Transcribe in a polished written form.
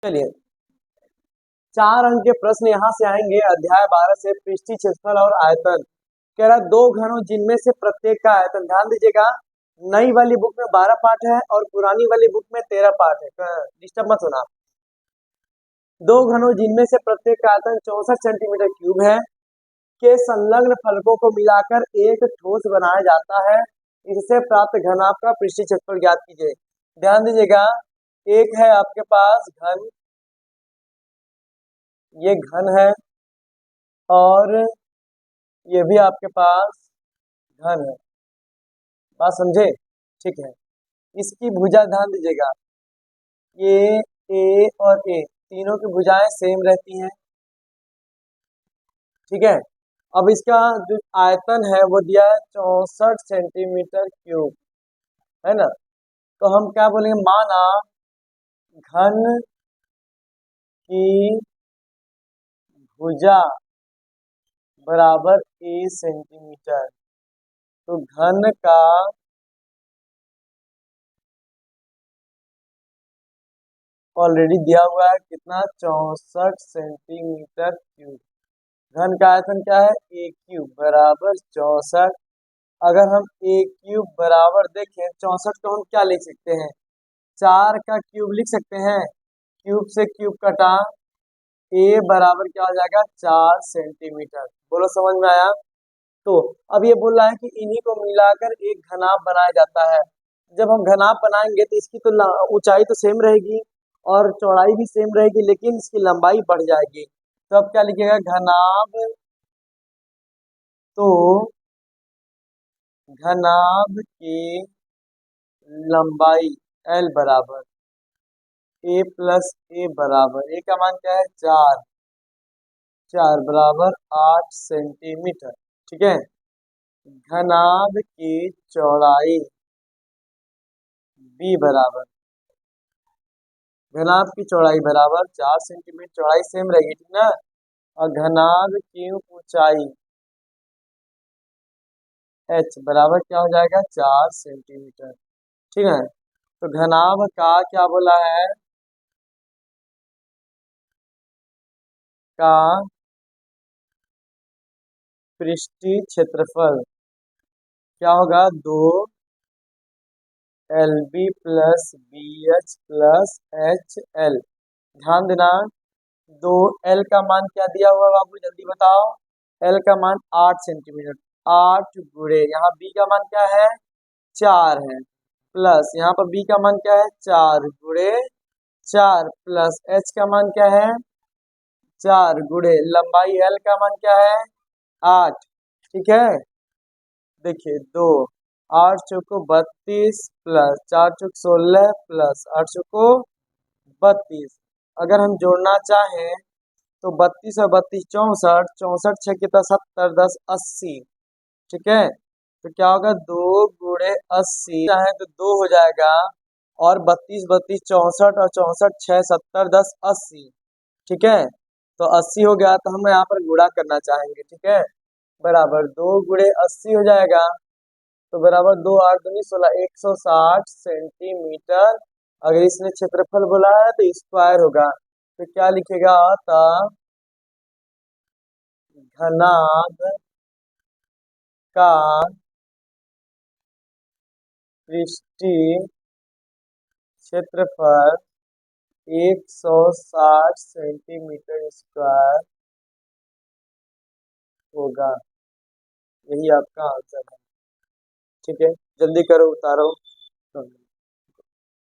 चलिए, 4 अंक के प्रश्न यहाँ से आएंगे। अध्याय 12 से पृष्ठीय क्षेत्रफल और आयतन। कह रहा है दो घनों जिनमें से प्रत्येक का आयतन, ध्यान दीजिएगा, नई वाली बुक में 12 पार्ट है और पुरानी वाली बुक में 13 पार्ट है, डिस्टर्ब मत होना। दो घनों जिनमें से प्रत्येक का आयतन 64 सेंटीमीटर क्यूब है के संलग्न फलकों को मिलाकर एक ठोस बनाया जाता है। इससे प्राप्त घनाभ का पृष्ठीय क्षेत्रफल ज्ञात कीजिए। ध्यान दीजिएगा, एक है आपके पास घन, ये घन है, और ये भी आपके पास घन है। बात समझे? ठीक है। इसकी भुजा ध्यान दीजिएगा, ये ए और ए तीनों की भुजाएं सेम रहती हैं। ठीक है। अब इसका जो आयतन है वो दिया है 64 सेंटीमीटर क्यूब, है ना। तो हम क्या बोलेंगे, माना घन की भुजा बराबर ए सेंटीमीटर, तो घन का ऑलरेडी दिया हुआ है कितना, 64 सेंटीमीटर क्यूब। घन का आयतन क्या है, ए क्यूब बराबर 64। अगर हम ए क्यूब बराबर देखें 64 को हम क्या लिख सकते हैं, 4 का क्यूब लिख सकते हैं। क्यूब से क्यूब कटा, ए बराबर क्या हो जाएगा, 4 सेंटीमीटर। बोलो समझ में आया? तो अब ये बोल रहा है कि इन्हीं को मिलाकर एक घनाभ बनाया जाता है। जब हम घनाभ बनाएंगे तो इसकी तो ऊंचाई तो सेम रहेगी और चौड़ाई भी सेम रहेगी, लेकिन इसकी लंबाई बढ़ जाएगी। तो अब क्या लिखिएगा, घनाभ, तो घनाभ की लंबाई एल बराबर ए प्लस ए बराबर, ए का मान क्या है, 4, 4 बराबर 8 सेंटीमीटर। ठीक है। घनाभ की चौड़ाई बी बराबर, घनाभ की चौड़ाई बराबर 4 सेंटीमीटर, चौड़ाई सेम रहेगी, ठीक ना। और घनाभ की ऊंचाई एच बराबर क्या हो जाएगा, 4 सेंटीमीटर। ठीक है। तो घनाभ का क्या बोला है, का पृष्ठीय क्षेत्रफल क्या होगा, 2 L B plus B H plus H L. ध्यान देना, 2 एल का मान क्या दिया हुआ बाबू, जल्दी बताओ। एल का मान 8 सेंटीमीटर, 8 गुणे यहाँ बी का मान क्या है, 4 है, प्लस यहाँ पर बी का मान क्या है, 4 गुणे 4 प्लस एच का मान क्या है, 4 गुणे लंबाई एल का मान क्या है, 8। ठीक है। देखिए 2, 8 चौको 32 प्लस 4 चौक 16 प्लस 8 चौको 32। अगर हम जोड़ना चाहें तो 32 और 32 64, 64 छः कितना 70, 10 80। ठीक है। तो क्या होगा, 2 गुणे 80 चाहे तो 2 हो जाएगा, और 32 32 64 और 64 6 70 10 80। ठीक है। तो 80 हो गया, तो हम यहाँ पर गुणा करना चाहेंगे। ठीक है। बराबर 2 गुणे 80 हो जाएगा, तो बराबर 2 8 दूनी 16, 160 सेंटीमीटर। अगर इसने क्षेत्रफल बोला है तो स्क्वायर होगा, तो क्या लिखेगा, था घनाभ का पृष्ठीय क्षेत्रफल 160 सेंटीमीटर स्क्वायर होगा। यही आपका आंसर है। ठीक है, जल्दी करो, उतारो।